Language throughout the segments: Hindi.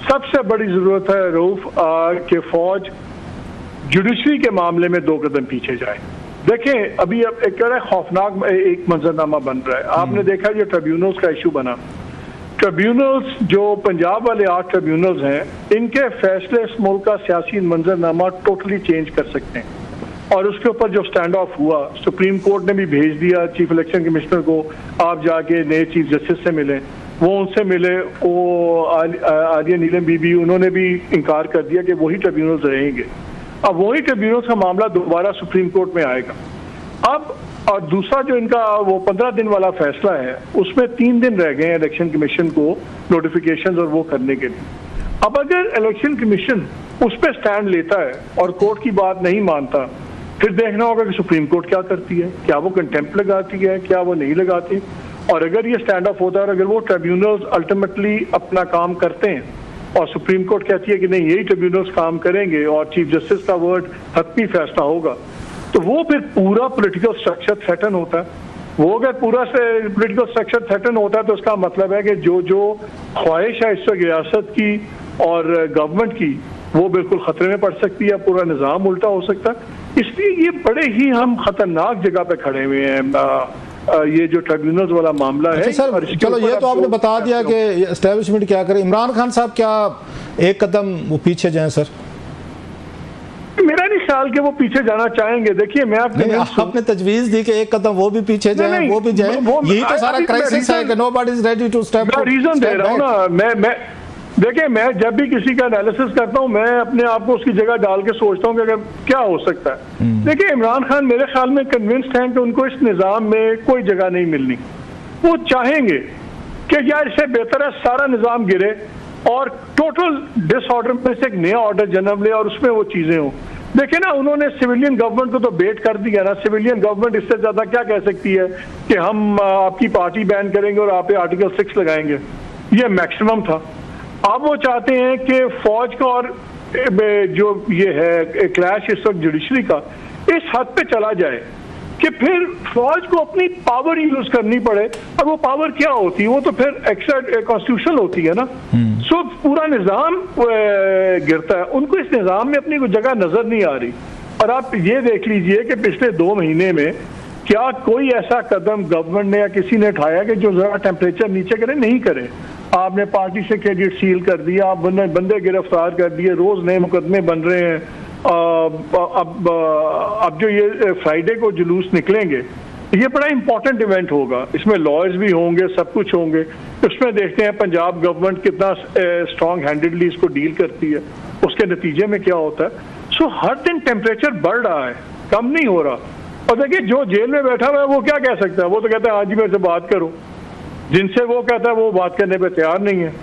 सबसे बड़ी जरूरत है रऊफ कि फौज जुडिशरी के मामले में 2 कदम पीछे जाए। देखें अभी अब एक खौफनाक एक मंजरनामा बन रहा है। आपने देखा जो ट्रिब्यूनल्स का इशू बना, ट्रिब्यूनल्स जो पंजाब वाले 8 ट्रिब्यूनल्स हैं, इनके फैसले इस मुल्क का सियासी मंजरनामा टोटली चेंज कर सकते हैं। और उसके ऊपर जो स्टैंड ऑफ हुआ, सुप्रीम कोर्ट ने भी भेज दिया चीफ इलेक्शन कमिश्नर को, आप जाके नए चीफ जस्टिस से मिले। वो उनसे मिले, वो आलिया नीलम बीबी, उन्होंने भी इनकार कर दिया कि वही ट्रिब्यूनल्स रहेंगे। अब वही ट्रिब्यूनल्स का मामला दोबारा सुप्रीम कोर्ट में आएगा। अब और दूसरा जो इनका वो 15 दिन वाला फैसला है, उसमें 3 दिन रह गए इलेक्शन कमीशन को नोटिफिकेशन और वो करने के लिए। अब अगर इलेक्शन कमीशन उस पर स्टैंड लेता है और कोर्ट की बात नहीं मानता, फिर देखना होगा कि सुप्रीम कोर्ट क्या करती है, क्या वो कंटेम्प्ट लगाती है, क्या वो नहीं लगाती। और अगर ये स्टैंड ऑफ होता है और अगर वो ट्रिब्यूनल्स अल्टीमेटली अपना काम करते हैं और सुप्रीम कोर्ट कहती है कि नहीं यही ट्रिब्यूनल्स काम करेंगे और चीफ जस्टिस का वर्ड हतमी फैसला होगा, तो वो फिर पूरा पॉलिटिकल स्ट्रक्चर थ्रेटन होता है। वो अगर पूरा से पॉलिटिकल स्ट्रक्चर थ्रेटन होता है तो उसका मतलब है कि जो जो ख्वाहिश है इस वक्त रियासत की और गवर्नमेंट की, वो बिल्कुल खतरे में पड़ सकती है, पूरा निज़ाम उल्टा हो सकता है। इसलिए ये बड़े ही हम खतरनाक जगह पे खड़े हुए हैं। ये जो ट्रिब्यूनल्स वाला मामला है सर, चलो ये तो आपने बता दिया कि एस्टेब्लिशमेंट क्या करे। इमरान खान साहब क्या एक कदम वो पीछे जाएं सर? मेरा नहीं ख्याल कि वो पीछे जाना चाहेंगे। देखिए मैं आपने तजवीज दी कि एक कदम वो भी पीछे जाएं, वो भी जाएं, यही तो सारा क्राइसिस है कि nobody is ready to step. Reason दे रहा हूँ ना मैं देखिए, मैं जब भी किसी का एनालिसिस करता हूँ, मैं अपने आप को उसकी जगह डाल के सोचता हूँ कि अगर क्या हो सकता है। देखिए इमरान खान मेरे ख्याल में कन्विंस्ड हैं कि उनको इस निज़ाम में कोई जगह नहीं मिलनी। वो चाहेंगे कि यार इससे बेहतर है सारा निज़ाम गिरे और टोटल डिसऑर्डर में से एक नया ऑर्डर जन्म ले और उसमें वो चीज़ें हों। देखिए ना, उन्होंने सिविलियन गवर्नमेंट को तो बेट कर दिया ना। सिविलियन गवर्नमेंट इससे ज़्यादा क्या कह सकती है कि हम आपकी पार्टी बैन करेंगे और आप पे आर्टिकल 6 लगाएंगे। ये मैक्सिमम था। अब वो चाहते हैं कि फौज का और जो ये है क्लैश इस वक्त जुडिशरी का इस हद पे चला जाए कि फिर फौज को अपनी पावर यूज करनी पड़े। और वो पावर क्या होती है? वो तो फिर एक्स्ट्रा कॉन्स्टिट्यूशनल होती है ना। सो पूरा निज़ाम गिरता है। उनको इस निज़ाम में अपनी कोई जगह नजर नहीं आ रही। और आप ये देख लीजिए कि पिछले 2 महीने में क्या कोई ऐसा कदम गवर्नमेंट ने या किसी ने उठाया कि जो जरा टेम्परेचर नीचे करे? नहीं करे। आपने पार्टी से क्रेडिट सील कर दिया, आप बंदे गिरफ्तार कर दिए, रोज नए मुकदमे बन रहे हैं। अब जो ये फ्राइडे को जुलूस निकलेंगे, ये बड़ा इंपॉर्टेंट इवेंट होगा। इसमें लॉयर्स भी होंगे, सब कुछ होंगे। उसमें देखते हैं पंजाब गवर्नमेंट कितना स्ट्रॉन्ग हैंडेडली इसको डील करती है, उसके नतीजे में क्या होता है। सो हर दिन टेम्परेचर बढ़ रहा है, कम नहीं हो रहा। और देखिए जो जेल में बैठा हुआ है वो क्या कह सकता है? वो तो कहता है आज ही मेरे से बात करो। जिनसे वो कहता है वो बात करने पे तैयार नहीं है।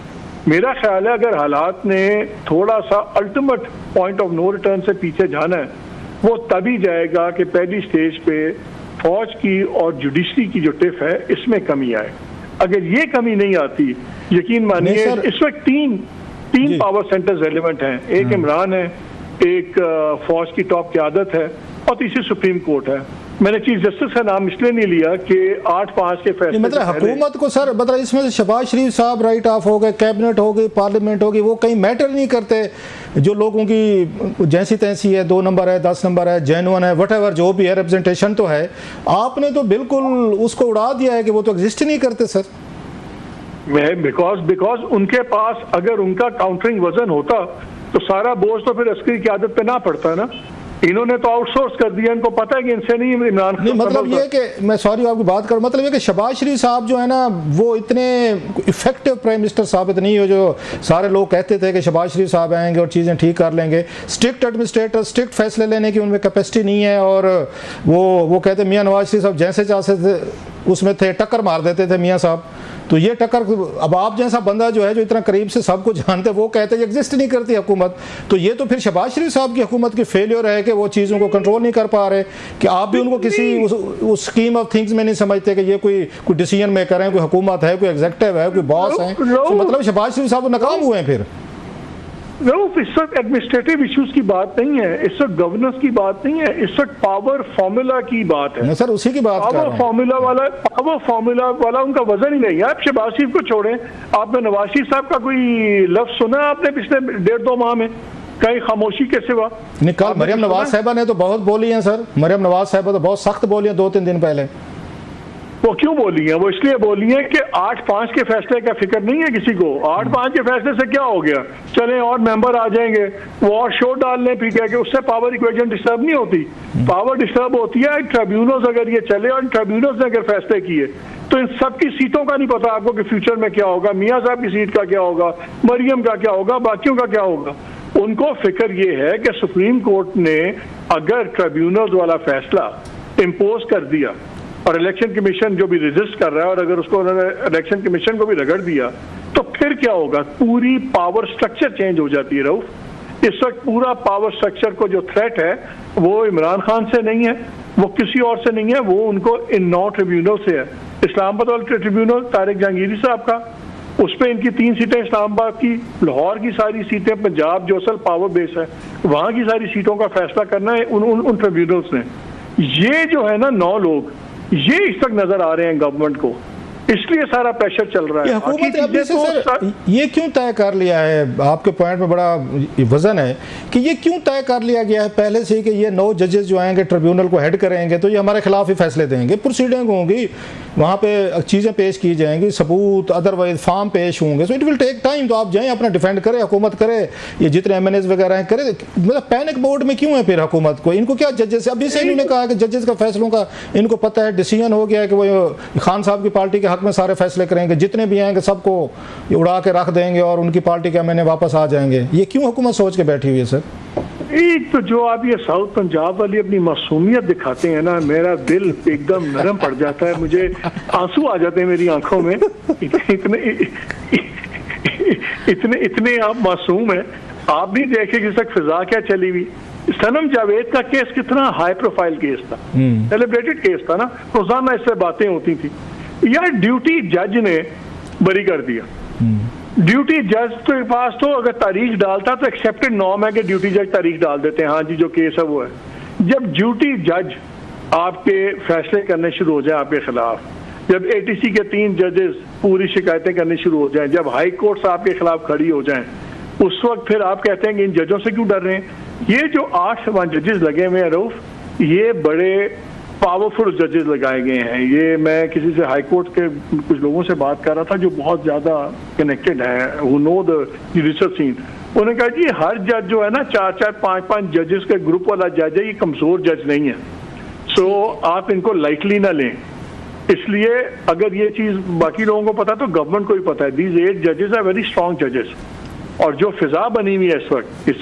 मेरा ख्याल है अगर हालात ने थोड़ा सा ultimate point of no return से पीछे जाना है, वो तभी जाएगा कि पहली स्टेज पे फौज की और जुडिशरी की जो टिफ है इसमें कमी आए। अगर ये कमी नहीं आती, यकीन मानिए इस वक्त तीन पावर सेंटर्स रेलिवेंट हैं। एक इमरान है, एक फौज की टॉप क़यादत है और तीसरी सुप्रीम कोर्ट है। मैंने चीफ जस्टिस का नाम इसलिए नहीं लिया कि 8-5 के फैसले मतलब हुकूमत को सर, मतलब इसमें से शहबाज शरीफ साहब राइट ऑफ हो गए, कैबिनेट हो गई, पार्लियामेंट होगी, वो कहीं मैटर नहीं करते। जो लोगों की जैसी तैसी है, 2 नंबर है, 10 नंबर है, जेन्युइन है, व्हाटएवर जो भी है, रिप्रेजेंटेशन तो है। आपने तो बिल्कुल उसको उड़ा दिया है कि वो तो एग्जिस्ट नहीं करते सर। बिकॉज उनके पास अगर उनका काउंटरिंग वजन होता तो सारा बोझ तो फिर अस्करी की आदत पे ना पड़ता ना। इन्होंने तो आउटसोर्स कर दिया। इनको पता है कि इनसे नहीं इमरान खान। मतलब ये कि मैं सॉरी आपकी बात कर, मतलब ये कि शहबाज शरीफ साहब जो है ना, वो इतने इफेक्टिव प्राइम मिनिस्टर साबित नहीं हो जो सारे लोग कहते थे कि शहबाज शरीफ साहब आएंगे और चीज़ें ठीक कर लेंगे। स्ट्रिक्ट एडमिनिस्ट्रेटर, स्ट्रिक्ट फैसले लेने की उनमें कैपेसिटी नहीं है। और वो कहते मियाँ नवाज शरीफ साहब जैसे चाहते थे उसमें थे, टक्कर मार देते थे मियाँ साहब। तो ये टक्कर, अब आप जैसा बंदा जो है जो इतना करीब से सबको जानते, वो कहते हैं एग्जिस्ट नहीं करती हुकूमत। तो ये तो फिर शहबाज शरीफ साहब की हुकूमत की फेलियर है कि वो चीज़ों को कंट्रोल नहीं कर पा रहे, कि आप भी उनको किसी उस स्कीम ऑफ थिंग्स में नहीं समझते कि ये कोई डिसीजन मेकर है, कोई हुकूमत है, कोई एग्जेक्टिव है, कोई बॉस है। तो मतलब शहबाज शरीफ साहब नाकाम हुए हैं फिर। इस वक्त एडमिनिस्ट्रेटिव इश्यूज की बात नहीं है, इस वक्त गवर्नेंस की बात नहीं है, इस वक्त पावर फॉर्मूला की बात है। सर उसी की बात कर रहा हूं। पावर फॉर्मूला वाला उनका वजन ही नहीं है। आप शहबाज शरीफ को छोड़ें, आपने नवाज शरीफ साहब का कोई लफ्ज सुना आपने पिछले 1.5-2 माह में? कहीं खामोशी के सिवा। कल मरियम नवाज साहिबा ने तो बहुत बोली है सर, मरियम नवाज साहिबा तो बहुत सख्त बोली है 2-3 दिन पहले। वो क्यों बोली है? वो इसलिए बोली है कि 8-5 के फैसले का फिक्र नहीं है किसी को। 8-5 के फैसले से क्या हो गया, चले और मेंबर आ जाएंगे, वो और शोर डाल लें पीके के, उससे पावर इक्वेशन डिस्टर्ब नहीं होती। पावर डिस्टर्ब होती है ट्रिब्यूनल्स अगर ये चले और ट्रिब्यूनल्स ने अगर फैसले किए तो इन सब की सीटों का नहीं पता आपको कि फ्यूचर में क्या होगा, मियाँ साहब की सीट का क्या होगा, मरियम का क्या होगा, बाकियों का क्या होगा। उनको फिक्र ये है कि सुप्रीम कोर्ट ने अगर ट्रिब्यूनल्स वाला फैसला इम्पोज कर दिया और इलेक्शन कमीशन जो भी रेजिस्ट कर रहा है, और अगर उसको उन्होंने इलेक्शन कमीशन को भी रगड़ दिया, तो फिर क्या होगा? पूरी पावर स्ट्रक्चर चेंज हो जाती है रऊफ। इस वक्त पूरा पावर स्ट्रक्चर को जो थ्रेट है वो इमरान खान से नहीं है, वो किसी और से नहीं है, वो उनको इन 9 ट्रिब्यूनल से है। इस्लामाबाद वाला ट्रिब्यूनल तारिक जहांगीरी साहब का, उस पर इनकी 3 सीटें इस्लामाबाद की, लाहौर की सारी सीटें, पंजाब जो असल पावर बेस है वहाँ की सारी सीटों का फैसला करना है उन ट्रिब्यूनल्स ने। ये जो है ना 9 लोग, ये इस तक नजर आ रहे हैं गवर्नमेंट को, इसलिए सारा प्रेशर चल रहा है। हुकूमत अभी से सर ये क्यों तय कर लिया है, आपके पॉइंट में बड़ा वजन है कि ये क्यों तय कर लिया गया है पहले से कि ये 9 जजेस जो आएंगे ट्रिब्यूनल को हेड करेंगे तो ये हमारे खिलाफ ही फैसले देंगे, प्रोसीडिंग होंगी, वहाँ पे चीज़ें पेश की जाएंगी, सबूत अदरवाइज फार्म पेश होंगे, so it will take time. तो आप जाएँ अपना डिफेंड करें, हुकूमत करे, ये जितने MNAs वगैरह हैं करें, मतलब पैनिक मोड में क्यों है फिर हुकूमत को? इनको क्या जजेस, अभी से इन्होंने कहा कि जजेस का फैसलों का इनको पता है, डिसीजन हो गया है कि वो खान साहब की पार्टी के हक में सारे फैसले करेंगे, जितने भी आएंगे सबको उड़ा के रख देंगे और उनकी पार्टी के MNA वापस आ जाएंगे। ये क्यों हुकूमत सोच के बैठी हुई है सर? एक तो जो आप ये साउथ पंजाब वाली अपनी मासूमियत दिखाते हैं ना, मेरा दिल एकदम नरम पड़ जाता है, मुझे आंसू आ जाते हैं मेरी आंखों में। इतने आप मासूम हैं। आप भी देखे कि तक फिजा क्या चली हुई। सनम जावेद का केस कितना हाई प्रोफाइल केस था, सेलिब्रेटेड केस था ना, रोजाना इससे बातें होती थी। यार ड्यूटी जज ने बरी कर दिया। ड्यूटी जज के पास तो अगर तारीख डालता तो एक्सेप्टेड नॉर्म है कि ड्यूटी जज तारीख डाल देते हैं, हाँ जी जो केस है वो है। जब ड्यूटी जज आपके फैसले करने शुरू हो जाए आपके खिलाफ, जब ATC के 3 जजेस पूरी शिकायतें करनी शुरू हो जाएं, जब हाई कोर्ट्स आपके खिलाफ खड़ी हो जाएं, उस वक्त फिर आप कहते हैं कि इन जजों से क्यों डर रहे हैं? ये जो 8 जजेस लगे हुए हैं रऊफ, ये बड़े पावरफुल जजेस लगाए गए हैं। ये मैं किसी से हाई कोर्ट के कुछ लोगों से बात कर रहा था जो बहुत ज़्यादा कनेक्टेड है, who know the judicial scene। उन्होंने कहा जी हर जज जो है ना 4-4, 5-5 जजेस के ग्रुप वाला जज है, ये कमज़ोर जज नहीं है, सो आप इनको लाइटली ना लें। इसलिए अगर ये चीज़ बाकी लोगों को पता तो गवर्नमेंट को भी पता है। दीज 8 जजेस आर वेरी स्ट्रॉन्ग जजेस। और जो फिजा बनी हुई है इस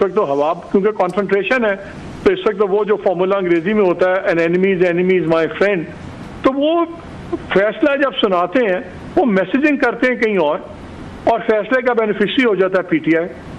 वक्त तो हवा, क्योंकि कॉन्सेंट्रेशन है, तो इस वक्त तो वो जो फॉर्मूला अंग्रेजी में होता है, an enemy is my friend, तो वो फैसला जब सुनाते हैं वो मैसेजिंग करते हैं कहीं और फैसले का बेनिफिशियरी हो जाता है PTI।